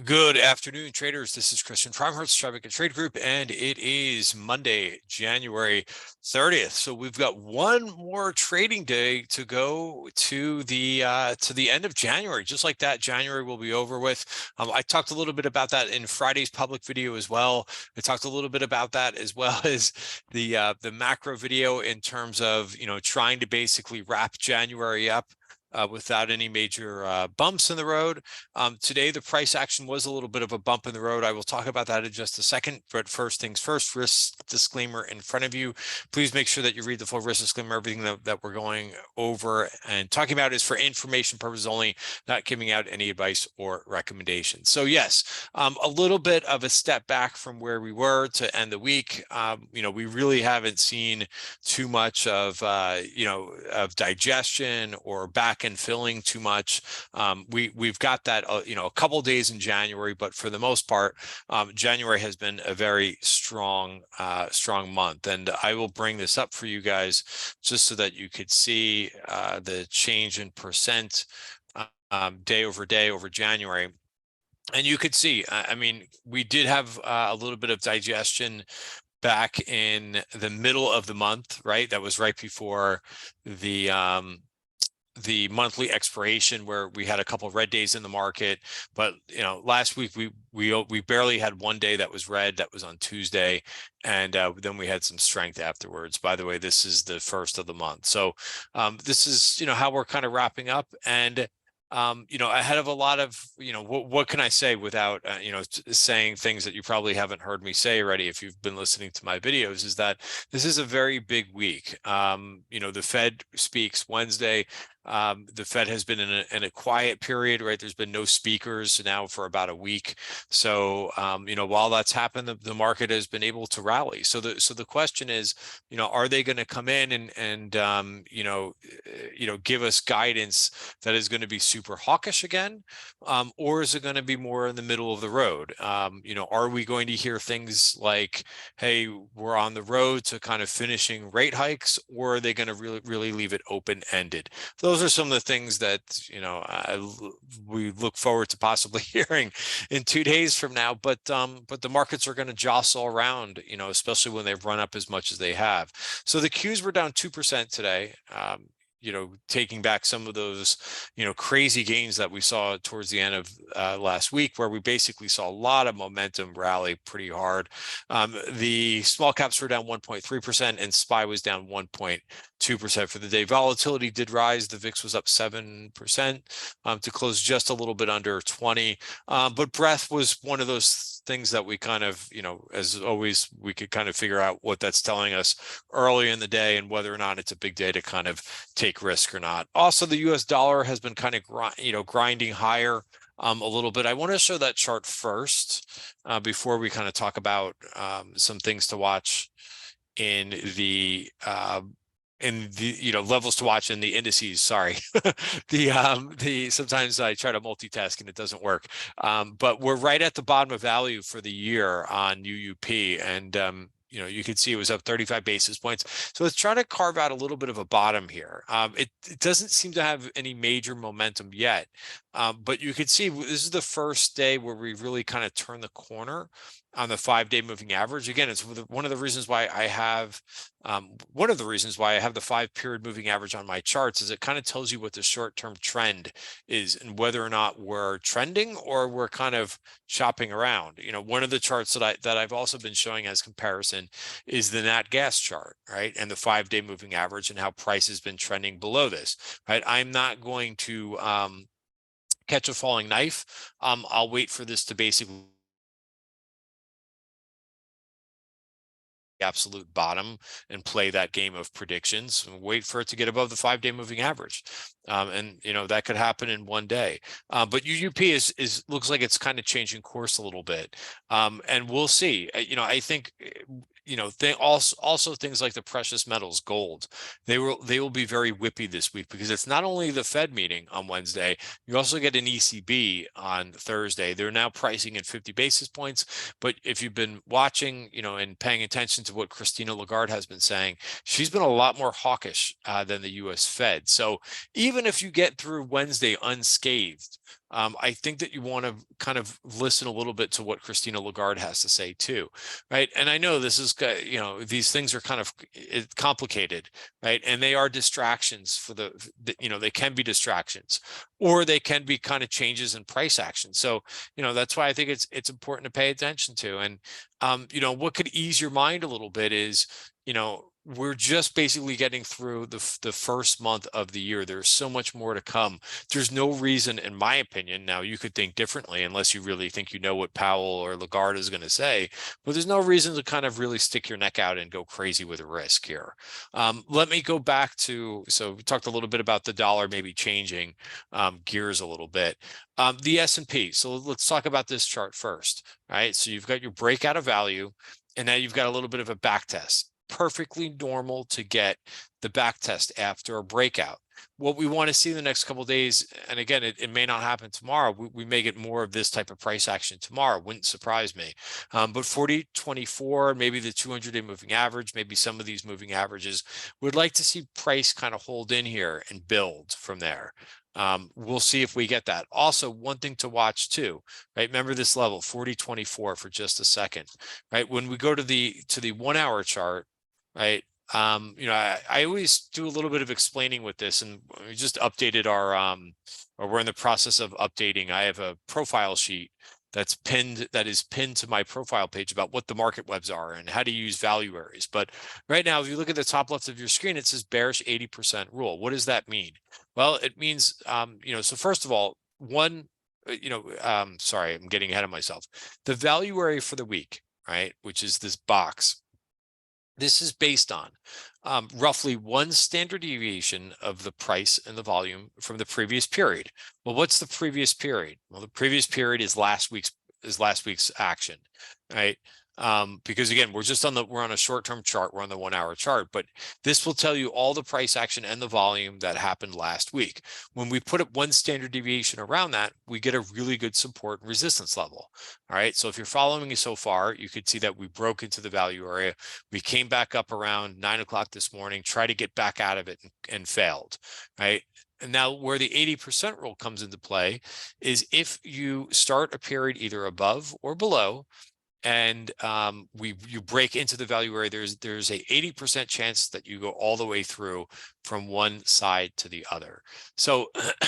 Good afternoon, traders. This is Christian Farmhertz, Traffic and Trade Group, and it is Monday, January 30th. So we've got one more trading day to go to the end of January. Just like that, January will be over with. I talked a little bit about that in Friday's public video as well. I talked a little bit about that as well as the macro video in terms of trying to basically wrap January up without any major bumps in the road. Today, the price action was a little bit of a bump in the road. I will talk about that in just a second. But first things first, risk disclaimer in front of you. Please make sure that you read the full risk disclaimer. Everything that we're going over and talking about is for information purposes only, not giving out any advice or recommendations. So yes, a little bit of a step back from where we were to end the week. We really haven't seen too much of of digestion or back and filling too much. We've got that a couple days in January, but for the most part, January has been a very strong month. And I will bring this up for you guys just so that you could see the change in percent day over January. And you could see, I mean, we did have a little bit of digestion back in the middle of the month, right? That was right before the monthly expiration, where we had a couple of red days in the market. But last week we barely had one day that was red. That was on Tuesday, and then we had some strength afterwards. By the way, this is the first of the month, so this is how we're kind of wrapping up. And ahead of a lot of, what can I say without, saying things that you probably haven't heard me say already if you've been listening to my videos, is that this is a very big week. The Fed speaks Wednesday. The Fed has been in a quiet period, right? There's been no speakers now for about a week. So, while that's happened, the market has been able to rally. So the question is, are they going to come in and give us guidance that is going to be super hawkish again? Or is it going to be more in the middle of the road? Are we going to hear things like, hey, we're on the road to kind of finishing rate hikes, or are they going to really leave it open-ended? Those are some of the things that we look forward to possibly hearing in 2 days from now. But the markets are going to jostle around, especially when they've run up as much as they have. So the Qs were down 2% today. Taking back some of those, crazy gains that we saw towards the end of last week, where we basically saw a lot of momentum rally pretty hard. The small caps were down 1.3% and SPY was down 1.2% for the day. Volatility did rise. The VIX was up 7% to close just a little bit under 20. But breadth was one of those things that we kind of, as always, we could kind of figure out what that's telling us early in the day and whether or not it's a big day to kind of take risk or not. Also, the US dollar has been kind of grinding higher a little bit. I want to show that chart first before we kind of talk about some things to watch in the levels to watch in the indices. Sorry. Sometimes I try to multitask and it doesn't work. But we're right at the bottom of value for the year on UUP, and you can see it was up 35 basis points. So it's trying to carve out a little bit of a bottom here. It doesn't seem to have any major momentum yet, but you can see this is the first day where we really kind of turn the corner on the 5-day moving average. Again, it's one of the reasons why I have the 5-period moving average on my charts, is it kind of tells you what the short-term trend is and whether or not we're trending or we're kind of shopping around. One of the charts that I've also been showing as comparison is the nat gas chart, right? And the 5-day moving average and how price has been trending below this, right? I'm not going to catch a falling knife. I'll wait for this to basically absolute bottom and play that game of predictions and wait for it to get above the 5-day moving average. And that could happen in one day. But UUP is looks like it's kind of changing course a little bit. And we'll see. I think also things like the precious metals, gold, they will be very whippy this week, because it's not only the Fed meeting on Wednesday, you also get an ECB on Thursday. They're now pricing in 50 basis points. But if you've been watching, and paying attention to what Christina Lagarde has been saying, she's been a lot more hawkish than the US Fed. So even if you get through Wednesday unscathed, I think that you want to kind of listen a little bit to what Christina Lagarde has to say too, right? And I know this is, these things are kind of complicated, right? And they are distractions for they can be distractions, or they can be kind of changes in price action. So, that's why I think it's important to pay attention to. And, what could ease your mind a little bit is, we're just basically getting through the first month of the year. There's so much more to come. There's no reason, in my opinion, now you could think differently unless you really think you know what Powell or Lagarde is going to say, but there's no reason to kind of really stick your neck out and go crazy with a risk here. Let me go back to, so we talked a little bit about the dollar maybe changing gears a little bit. The S&P. So let's talk about this chart first, right? So you've got your breakout of value, and now you've got a little bit of a back test. Perfectly normal to get the back test after a breakout. What we want to see in the next couple of days, and again, it may not happen tomorrow. We may get more of this type of price action tomorrow. Wouldn't surprise me. But 40.24, maybe the 200-day moving average, maybe some of these moving averages, would like to see price kind of hold in here and build from there. We'll see if we get that. Also, one thing to watch too, right? Remember this level 40.24 for just a second, right? When we go to the 1 hour chart, right? I always do a little bit of explaining with this, and we just updated our or we're in the process of updating. I have a profile sheet that is pinned to my profile page about what the market webs are and how to use value areas. But right now, if you look at the top left of your screen, it says bearish 80% rule. What does that mean? Well, it means, so first of all, sorry, I'm getting ahead of myself. The value area for the week, right, which is this box, this is based on roughly one standard deviation of the price and the volume from the previous period. Well, what's the previous period? Well, the previous period is last week's action, right? Because again, we're on a short-term chart, we're on the 1 hour chart, but this will tell you all the price action and the volume that happened last week. When we put up one standard deviation around that, we get a really good support and resistance level. All right. So if you're following me so far, you could see that we broke into the value area. We came back up around 9 o'clock this morning, try to get back out of it and failed. Right. And now where the 80% rule comes into play is if you start a period either above or below, and you break into the value area, there's a 80% chance that you go all the way through from one side to the other. So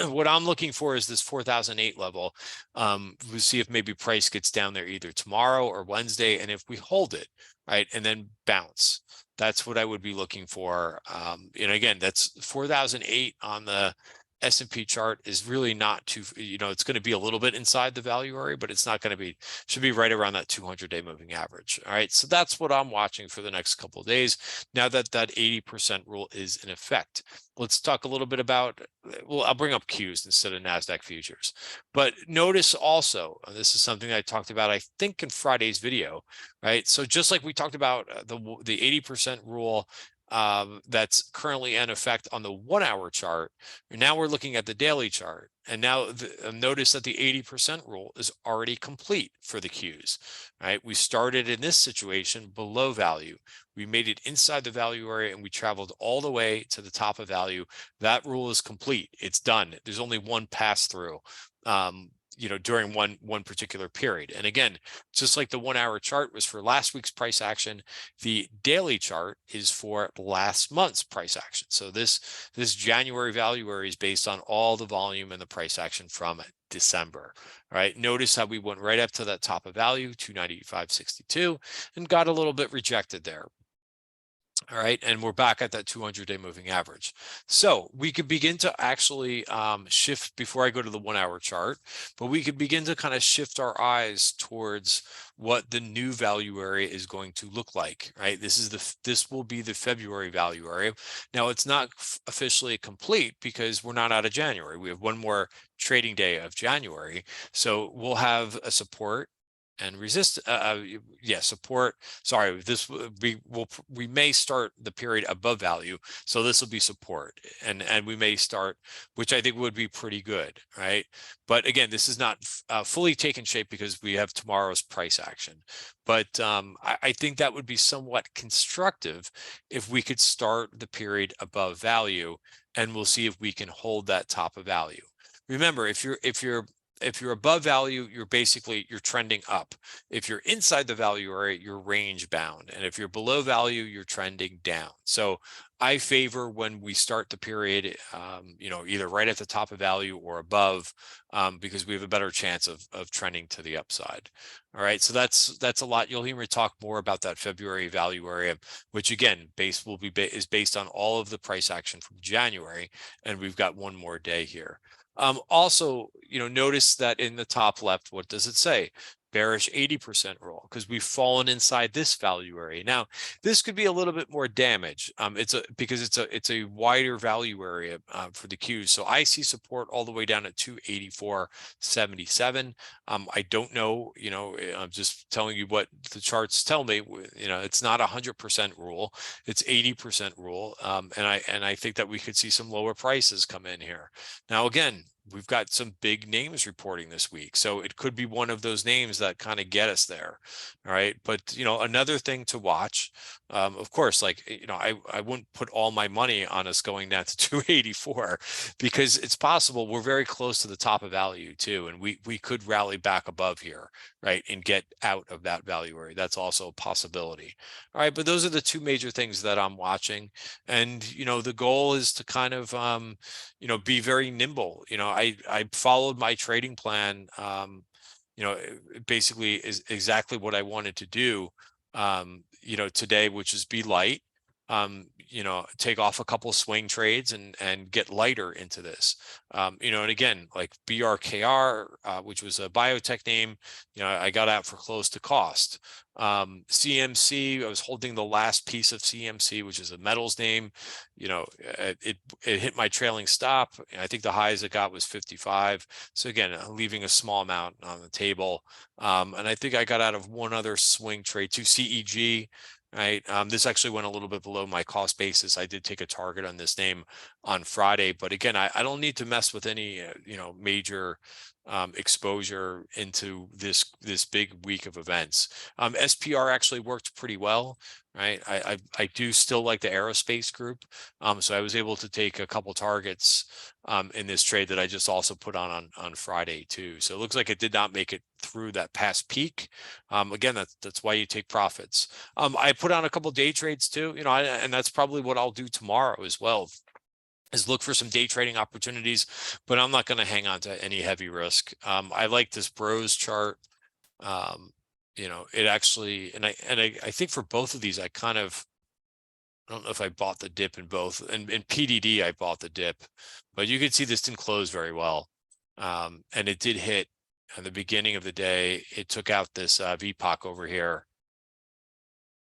what I'm looking for is this 4008 level. We'll see if maybe price gets down there either tomorrow or Wednesday, and if we hold it, right, and then bounce. That's what I would be looking for. And again, that's 4008 on the S&P chart is really not too, it's going to be a little bit inside the value area, but it's not going to be, should be right around that 200-day moving average. All right. So that's what I'm watching for the next couple of days. Now that 80% rule is in effect, let's talk a little bit about, well, I'll bring up Qs instead of Nasdaq futures, but notice also, this is something I talked about, I think in Friday's video, right? So just like we talked about the 80% rule, that's currently in effect on the 1 hour chart. And now we're looking at the daily chart. And now notice that the 80% rule is already complete for the Qs, right? We started in this situation below value. We made it inside the value area and we traveled all the way to the top of value. That rule is complete. It's done. There's only one pass through. During one particular period. And again, just like the 1 hour chart was for last week's price action, the daily chart is for last month's price action. So this January value area is based on all the volume and the price action from December. All right. Notice how we went right up to that top of value, 295.62, and got a little bit rejected there. All right, and we're back at that 200-day moving average. So we could begin to actually shift before I go to the 1 hour chart, but we could begin to kind of shift our eyes towards what the new value area is going to look like, right? This will be the February value area. Now it's not officially complete because we're not out of January. We have one more trading day of January. So we'll have a support and support. Sorry, we may start the period above value, so this will be support, and we may start, which I think would be pretty good, right? But again, this is not fully taken shape because we have tomorrow's price action. But I think that would be somewhat constructive if we could start the period above value, and we'll see if we can hold that top of value. Remember, if you're if you're above value, you're trending up. If you're inside the value area, you're range bound. And if you're below value, you're trending down. So I favor when we start the period, either right at the top of value or above, because we have a better chance of trending to the upside. All right, so that's a lot. You'll hear me talk more about that February value area, which again, is based on all of the price action from January, and we've got one more day here. Also, notice that in the top left, what does it say? Bearish 80% roll, because we've fallen inside this value area. Now, this could be a little bit more damage. Because it's a wider value area for the Qs. So I see support all the way down at 284.77. I don't know, I'm just telling you what the charts tell me. It's not 100% rule, it's 80% rule. And I think that we could see some lower prices come in here. Now, again, we've got some big names reporting this week, so it could be one of those names that kind of get us there. All right, but another thing to watch, of course, I wouldn't put all my money on us going down to 284, because it's possible we're very close to the top of value too, and we could rally back above here, right, and get out of that value area. That's also a possibility. All right, but those are the two major things that I'm watching, and the goal is to kind of be very nimble. I followed my trading plan. Basically is exactly what I wanted to do. Today, which is be light. Take off a couple of swing trades and get lighter into this. And again, like BRKR, which was a biotech name, I got out for close to cost. CMC, I was holding the last piece of CMC, which is a metals name. It hit my trailing stop. I think the highs it got was 55. So again, leaving a small amount on the table. And I think I got out of one other swing trade to CEG. Right. This actually went a little bit below my cost basis. I did take a target on this name on Friday, but again, I don't need to mess with any, major exposure into this big week of events. SPR actually worked pretty well. Right. I do still like the aerospace group. So I was able to take a couple targets in this trade that I just also put on Friday too. So it looks like it did not make it through that past peak. Again, that's why you take profits. I put on a couple day trades too, and that's probably what I'll do tomorrow as well, is look for some day trading opportunities, but I'm not going to hang on to any heavy risk. I like this Bros chart. It actually, and I think for both of these, I don't know if I bought the dip in both. And in PDD, I bought the dip, but you can see this didn't close very well. And it did hit at the beginning of the day. It took out this VPOC over here,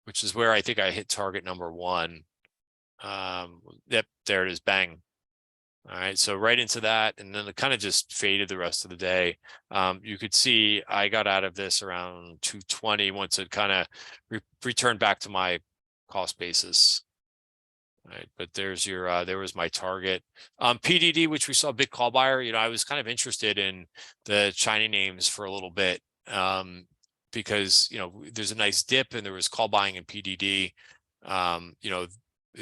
which is where I think I hit target number one. Yep, there it is, bang. All right, so right into that, and then it kind of just faded the rest of the day. You could see I got out of this around 220 once it kind of returned back to my cost basis. All right, but there's your there was my target. PDD, which we saw a big call buyer. I was kind of interested in the China names for a little bit, because there's a nice dip and there was call buying in PDD.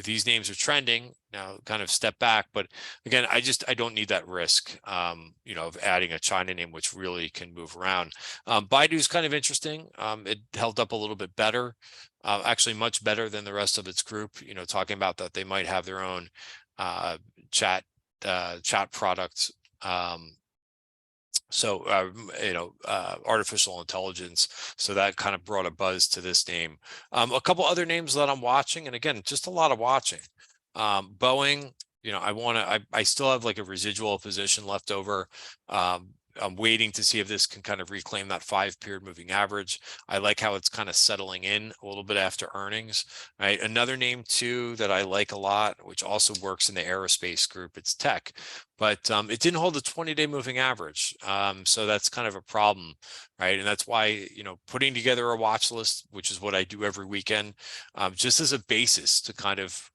These names are trending now, kind of step back, but again, I don't need that risk, of adding a China name, which really can move around. Baidu's kind of interesting. It held up a little bit better, actually much better than the rest of its group, talking about that they might have their own chat product. Artificial intelligence. So that kind of brought a buzz to this name. A couple other names that I'm watching, and again, just a lot of watching. Boeing, I still have like a residual position left over. I'm waiting to see if this can kind of reclaim that 5-period moving average. I like how it's kind of settling in a little bit after earnings. Right. Another name too that I like a lot, which also works in the aerospace group, it's Tech, but it didn't hold the 20-day moving average. So that's kind of a problem, right? And that's why, putting together a watch list, which is what I do every weekend, just as a basis to kind of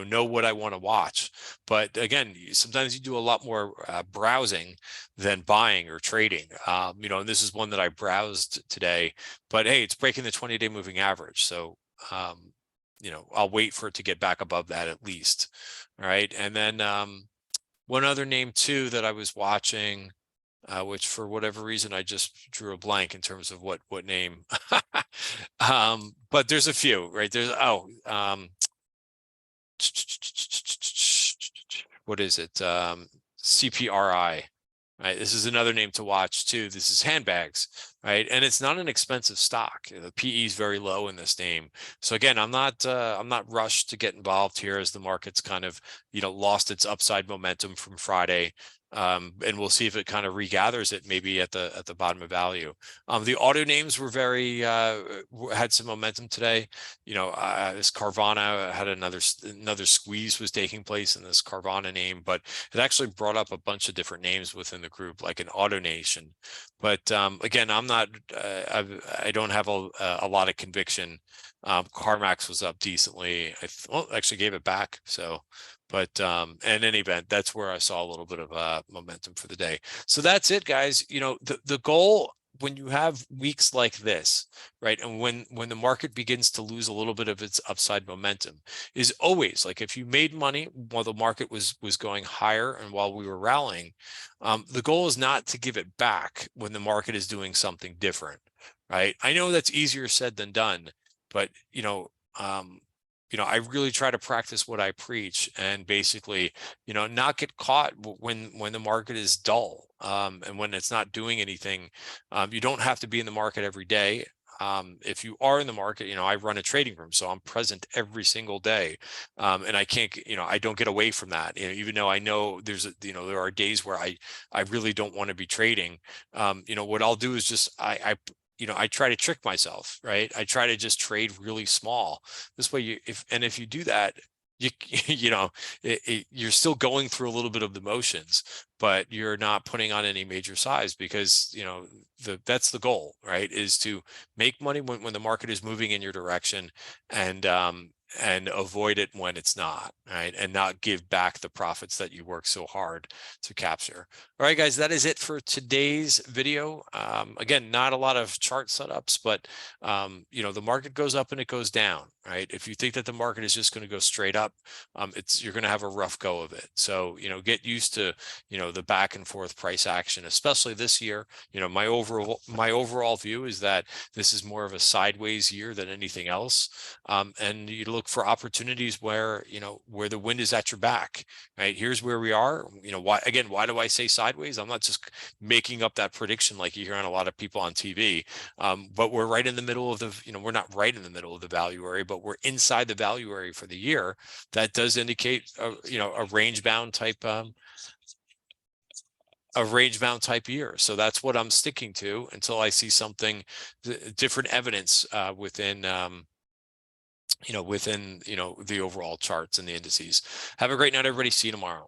know what I want to watch. But again, sometimes you do a lot more browsing than buying or trading. And this is one that I browsed today, but hey, it's breaking the 20-day moving average. So, I'll wait for it to get back above that at least. All right. And then one other name too that I was watching, which for whatever reason, I just drew a blank in terms of what name. But there's a few, right? There's, what is it? CPRI. Right, this is another name to watch too. This is handbags, right? And it's not an expensive stock. The PE is very low in this name. So again, I'm not rushed to get involved here as the market's kind of, lost its upside momentum from Friday. And we'll see if it kind of regathers it maybe at the bottom of value. The auto names were very had some momentum today. This Carvana had another squeeze was taking place in this Carvana name, but it actually brought up a bunch of different names within the group, like an AutoNation. But again, I'm not, I don't have a lot of conviction. CarMax was up decently. Well, actually gave it back. So, but in any event, that's where I saw a little bit of momentum for the day. So that's it, guys. The goal when you have weeks like this, right, and when the market begins to lose a little bit of its upside momentum, is always like if you made money while the market was going higher and while we were rallying, the goal is not to give it back when the market is doing something different, right? I know that's easier said than done, but I really try to practice what I preach and basically, not get caught when the market is dull, and when it's not doing anything. You don't have to be in the market every day. If you are in the market, I run a trading room, so I'm present every single day. And I can't, I don't get away from that, even though I know there are days where I really don't want to be trading. What I'll do is just, I try to trick myself, right? I try to just trade really small. This way, if you do that, you're still going through a little bit of the motions, but you're not putting on any major size because, that's the goal, right? Is to make money when the market is moving in your direction, and avoid it when it's not, right? And not give back the profits that you work so hard to capture. All right, guys, that is it for today's video. Again, not a lot of chart setups, but the market goes up and it goes down, right? If you think that the market is just going to go straight up, you're going to have a rough go of it. So, get used to, the back and forth price action, especially this year. My overall view is that this is more of a sideways year than anything else. And you look for opportunities where, where the wind is at your back, right? Here's where we are. Why do I say sideways? I'm not just making up that prediction like you hear on a lot of people on TV. But we're right in the middle of we're not right in the middle of the value area, but we're inside the value area for the year. That does indicate a range bound type year. So that's what I'm sticking to until I see something different evidence within the overall charts and the indices. Have a great night, everybody. See you tomorrow.